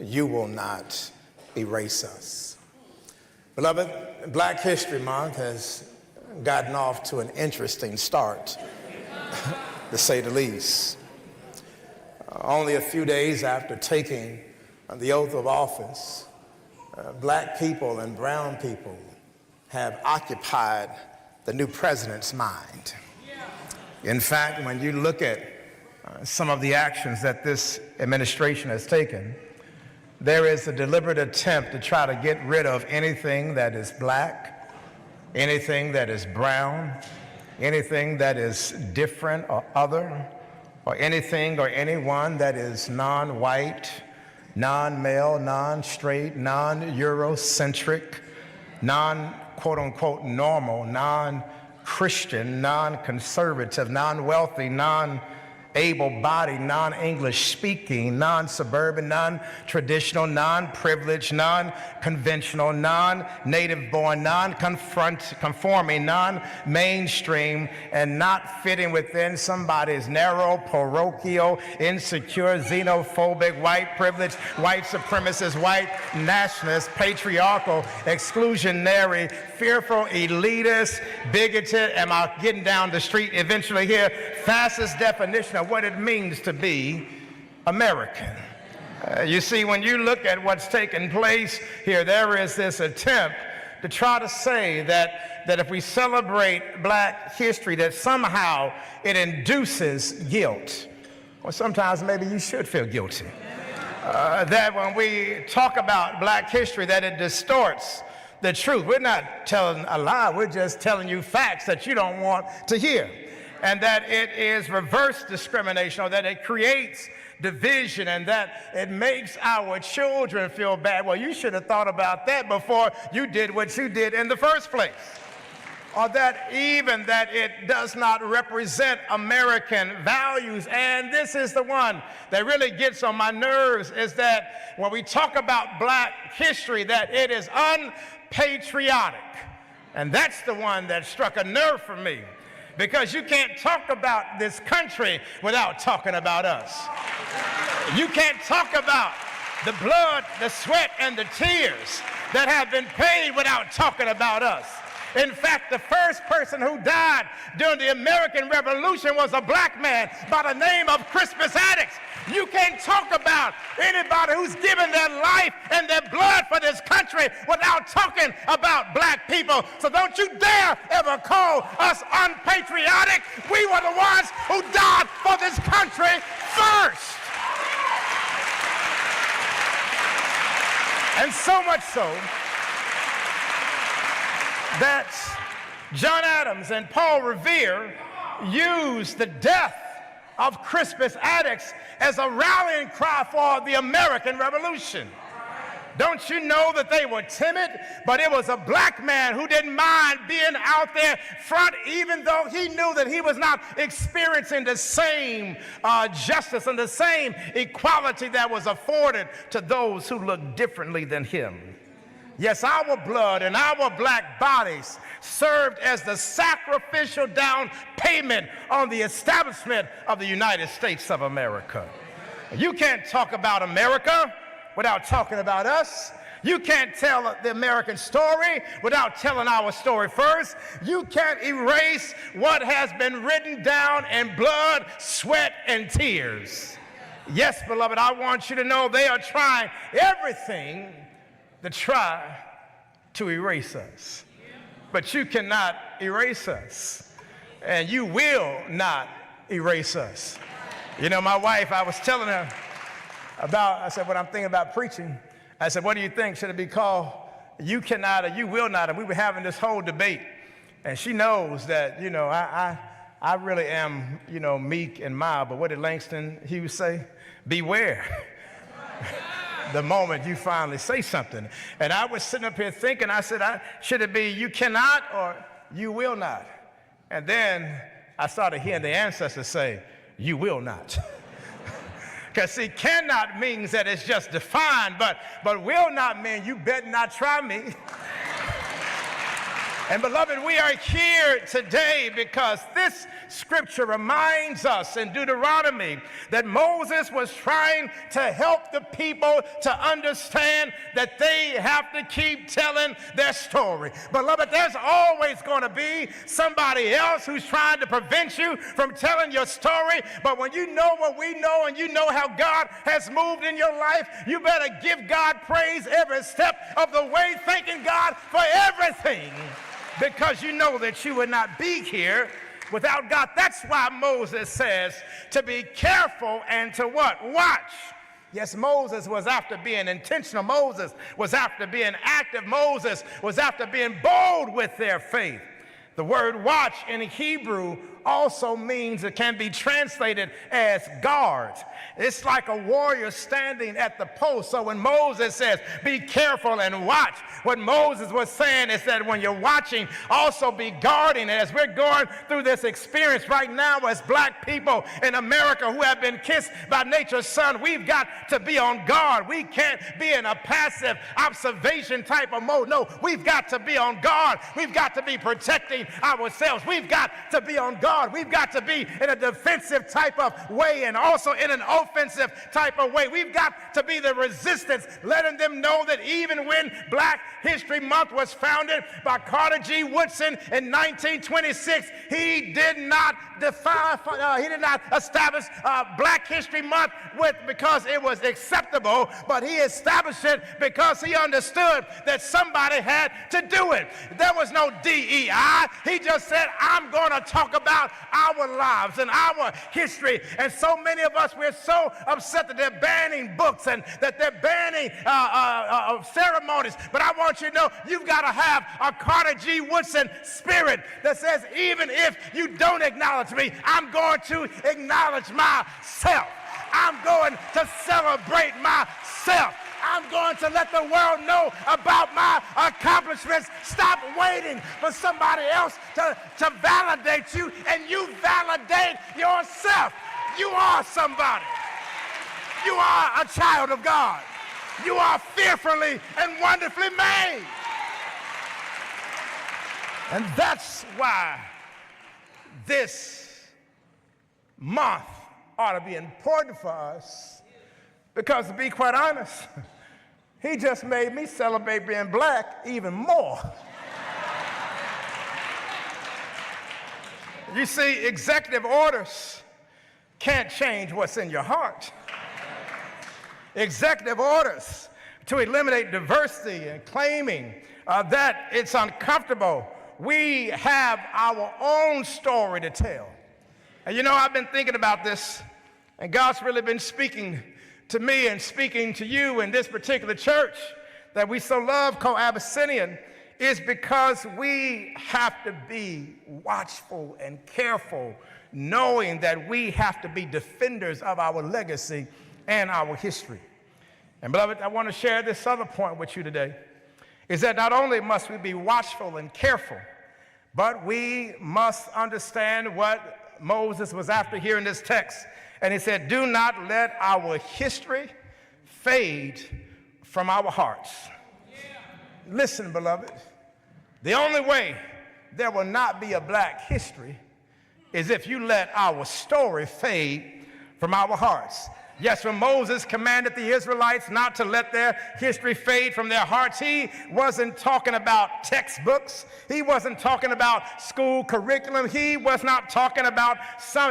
you will not erase us. Beloved, Black History Month has gotten off to an interesting start, to say the least. Only a few days after taking the oath of office, Black people and brown people have occupied the new president's mind. In fact, when you look at some of the actions that this administration has taken, there is a deliberate attempt to try to get rid of anything that is black, anything that is brown, anything that is different or other, or anything or anyone that is non-white, non-male, non-straight, non-Eurocentric, non-quote-unquote normal, non-Christian, non-conservative, non-wealthy, non-able-bodied, non-English speaking, non-suburban, non-traditional, non-privileged, non-conventional, non-native born, non-conforming, non-mainstream, and not fitting within somebody's narrow, parochial, insecure, xenophobic, white privileged, white supremacist, white nationalist, patriarchal, exclusionary, fearful, elitist, bigoted, am I getting down the street eventually here, fastest definition of what it means to be American. You see, when you look at what's taken place here, there is this attempt to try to say that if we celebrate Black history, that somehow it induces guilt. Or sometimes maybe you should feel guilty. That when we talk about Black history, that it distorts the truth. We're not telling a lie, we're just telling you facts that you don't want to hear. And that it is reverse discrimination, or that it creates division, and that it makes our children feel bad. Well, you should have thought about that before you did what you did in the first place. Or that even that it does not represent American values. And this is the one that really gets on my nerves, is that when we talk about Black history, that it is unpatriotic. And that's the one that struck a nerve for me. Because you can't talk about this country without talking about us. You can't talk about the blood, the sweat, and the tears that have been paid without talking about us. In fact, the first person who died during the American Revolution was a black man by the name of Crispus Attucks. You can't talk about anybody who's given their life and their blood for this country without talking about black people. So don't you dare ever call us unpatriotic. We were the ones who died for this country first. And so much so that John Adams and Paul Revere used the death of Crispus Attucks as a rallying cry for the American Revolution. Don't you know that they were timid? But it was a black man who didn't mind being out there front, even though he knew that he was not experiencing the same justice and the same equality that was afforded to those who looked differently than him. Yes, our blood and our black bodies served as the sacrificial down payment on the establishment of the United States of America. You can't talk about America without talking about us. You can't tell the American story without telling our story first. You can't erase what has been written down in blood, sweat, and tears. Yes, beloved, I want you to know they are trying everything to try to erase us. But you cannot erase us, and you will not erase us. You know, my wife, I was telling her about, I said, when I'm thinking about preaching, I said, what do you think? Should it be called You Cannot or You Will Not? And we were having this whole debate, and she knows that, you know, I really am, you know, meek and mild, but what did Langston Hughes say? Beware. The moment you finally say something. And I was sitting up here thinking, I said, should it be you cannot or you will not? And then I started hearing the ancestors say, you will not. Because see, cannot means that it's just defined, but will not mean you better not try me. And beloved, we are here today because this scripture reminds us in Deuteronomy that Moses was trying to help the people to understand that they have to keep telling their story. Beloved, there's always going to be somebody else who's trying to prevent you from telling your story. But when you know what we know and you know how God has moved in your life, you better give God praise every step of the way, thanking God for everything, because you know that you would not be here without God. That's why Moses says to be careful and to what? Watch. Yes, Moses was after being intentional. Moses was after being active. Moses was after being bold with their faith. The word watch in Hebrew also means, it can be translated as guard. It's like a warrior standing at the post. So when Moses says, be careful and watch, what Moses was saying is that when you're watching, also be guarding. And as we're going through this experience right now as black people in America who have been kissed by nature's son, we've got to be on guard. We can't be in a passive observation type of mode. No, we've got to be on guard. We've got to be protecting ourselves. We've got to be on guard. We've got to be in a defensive type of way and also in an offensive type of way. We've got to be the resistance, letting them know that even when Black History Month was founded by Carter G. Woodson in 1926, he did not establish Black History Month because it was acceptable, but he established it because he understood that somebody had to do it. There was no DEI. He just said, I'm going to talk about our lives and our history. And so many of us, we're so upset that they're banning books and that they're banning ceremonies. But I want you to know, you've got to have a Carter G. Woodson spirit that says, even if you don't acknowledge me, I'm going to acknowledge myself. I'm going to celebrate myself. I'm going to let the world know about my accomplishments. Stop waiting for somebody else to validate you, and you validate yourself. You are somebody. You are a child of God. You are fearfully and wonderfully made. And that's why this month ought to be important for us, because to be quite honest, he just made me celebrate being black even more. You see, executive orders can't change what's in your heart. Executive orders to eliminate diversity and claiming that it's uncomfortable. We have our own story to tell. And you know, I've been thinking about this, and God's really been speaking to me and speaking to you in this particular church that we so love, called Abyssinian, is because we have to be watchful and careful, knowing that we have to be defenders of our legacy and our history. And beloved, I want to share this other point with you today, is that not only must we be watchful and careful, but we must understand what Moses was after here in this text. And he said, do not let our history fade from our hearts. Yeah. Listen, beloved, the only way there will not be a black history is if you let our story fade from our hearts. Yes, when Moses commanded the Israelites not to let their history fade from their hearts, he wasn't talking about textbooks. He wasn't talking about school curriculum. He was not talking about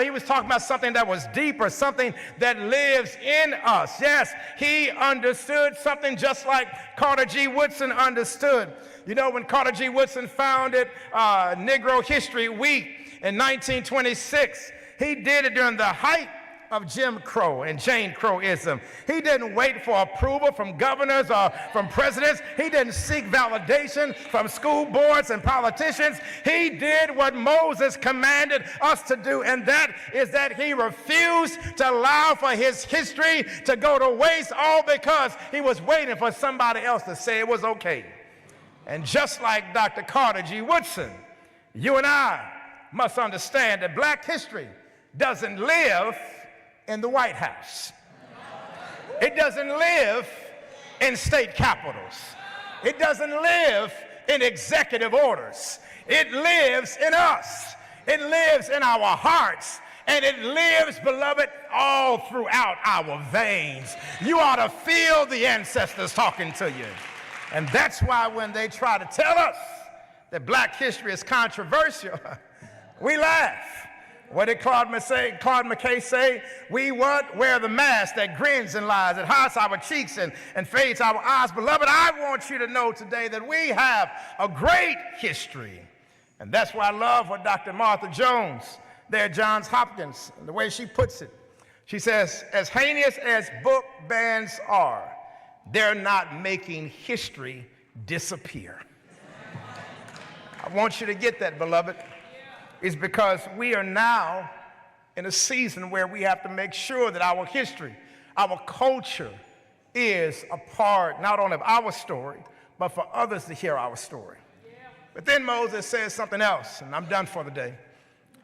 he was talking about something that was deeper, something that lives in us. Yes, he understood something just like Carter G. Woodson understood. You know, when Carter G. Woodson founded Negro History Week in 1926, he did it during the height of Jim Crow and Jane Crowism. He didn't wait for approval from governors or from presidents. He didn't seek validation from school boards and politicians. He did what Moses commanded us to do, and that is that he refused to allow for his history to go to waste, all because he was waiting for somebody else to say it was okay. And just like Dr. Carter G. Woodson, you and I must understand that black history doesn't live in the White House. It doesn't live in state capitals. It doesn't live in executive orders. It lives in us. It lives in our hearts. And it lives, beloved, all throughout our veins. You ought to feel the ancestors talking to you. And that's why when they try to tell us that black history is controversial, we laugh. What did Claude McKay say? We what? Wear the mask that grins and lies, that hides our cheeks and fades our eyes. Beloved, I want you to know today that we have a great history. And that's why I love what Dr. Martha Jones there at Johns Hopkins, the way she puts it. She says, as heinous as book bans are, they're not making history disappear. I want you to get that, beloved. It's because we are now in a season where we have to make sure that our history, our culture is a part not only of our story, but for others to hear our story. But then Moses says something else, and I'm done for the day.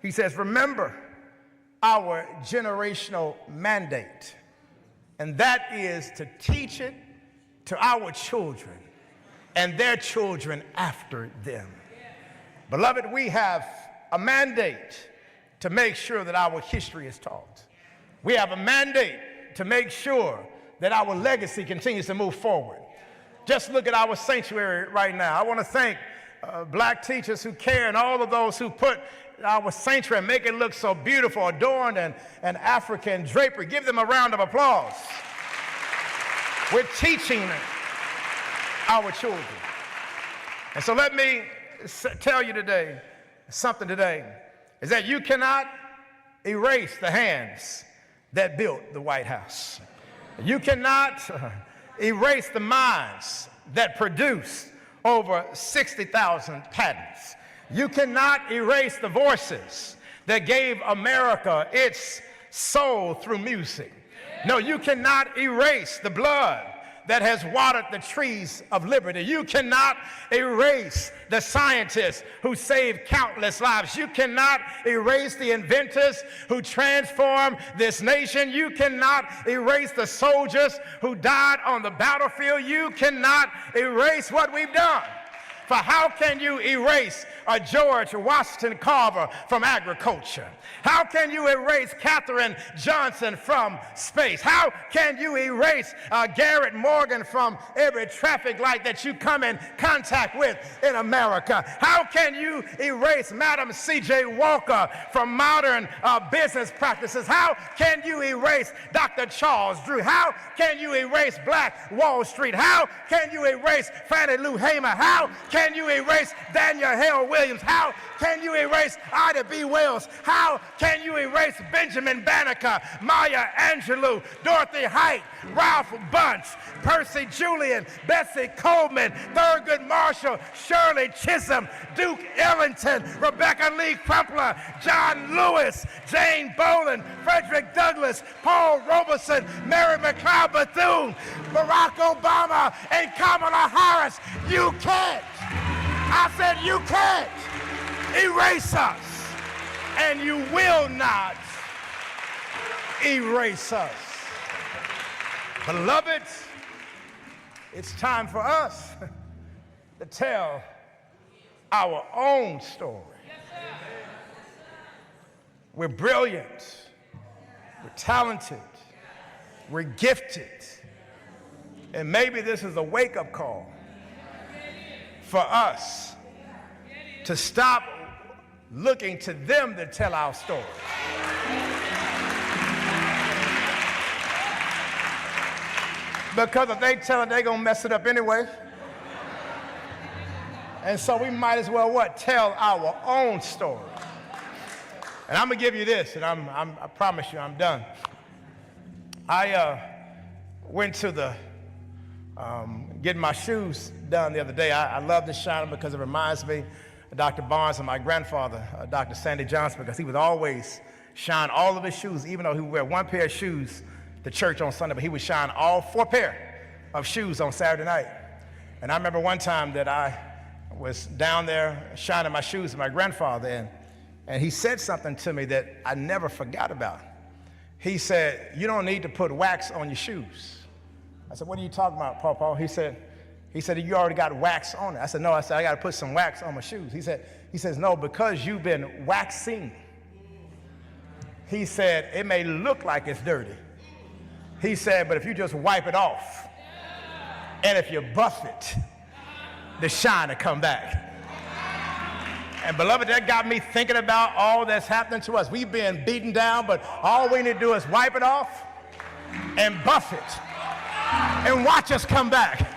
He says, remember our generational mandate, and that is to teach it to our children and their children after them. Beloved, we have a mandate to make sure that our history is taught. We have a mandate to make sure that our legacy continues to move forward. Just look at our sanctuary right now. I want to thank black teachers who care and all of those who put our sanctuary and make it look so beautiful, adorned and African drapery. Give them a round of applause. We're teaching our children. And so let me tell you today, something today, is that you cannot erase the hands that built the White House. You cannot erase the minds that produced over 60,000 patents. You cannot erase the voices that gave America its soul through music. No, you cannot erase the blood that has watered the trees of liberty. You cannot erase the scientists who saved countless lives. You cannot erase the inventors who transformed this nation. You cannot erase the soldiers who died on the battlefield. You cannot erase what we've done. For how can you erase a George Washington Carver from agriculture? How can you erase Katherine Johnson from space? How can you erase Garrett Morgan from every traffic light that you come in contact with in America? How can you erase Madam C.J. Walker from modern business practices? How can you erase Dr. Charles Drew? How can you erase Black Wall Street? How can you erase Fannie Lou Hamer? How can you erase Daniel Hale Williams? How can you erase Ida B. Wells? How can you erase Benjamin Banneker, Maya Angelou, Dorothy Height, Ralph Bunche, Percy Julian, Bessie Coleman, Thurgood Marshall, Shirley Chisholm, Duke Ellington, Rebecca Lee Crumpler, John Lewis, Jane Bolin, Frederick Douglass, Paul Robeson, Mary McLeod Bethune, Barack Obama, and Kamala Harris? You can't. I said you can't erase us, and you will not erase us. Beloved, it's time for us to tell our own story. We're brilliant, we're talented, we're gifted, and maybe this is a wake-up call for us to stop looking to them to tell our story. Because if they tell it, they're going to mess it up anyway. And so we might as well, what? Tell our own story. And I'm going to give you this, and I promise you I'm done. I went to the getting my shoes done the other day. I love to shine them because it reminds me of Dr. Barnes and my grandfather, Dr. Sandy Johnson, because he would always shine all of his shoes, even though he would wear one pair of shoes to church on Sunday, but he would shine all 4 pair of shoes on Saturday night. And I remember one time that I was down there shining my shoes with my grandfather, and he said something to me that I never forgot about. He said, "You don't need to put wax on your shoes." I said, "What are you talking about, Pawpaw?" He said, He said, you already got wax on it. I said, no. I said, I got to put some wax on my shoes. He says, no, because you've been waxing. He said, it may look like it's dirty. He said, but if you just wipe it off, and if you buff it, the shine will come back. And beloved, that got me thinking about all that's happening to us. We've been beaten down, but all we need to do is wipe it off and buff it and watch us come back.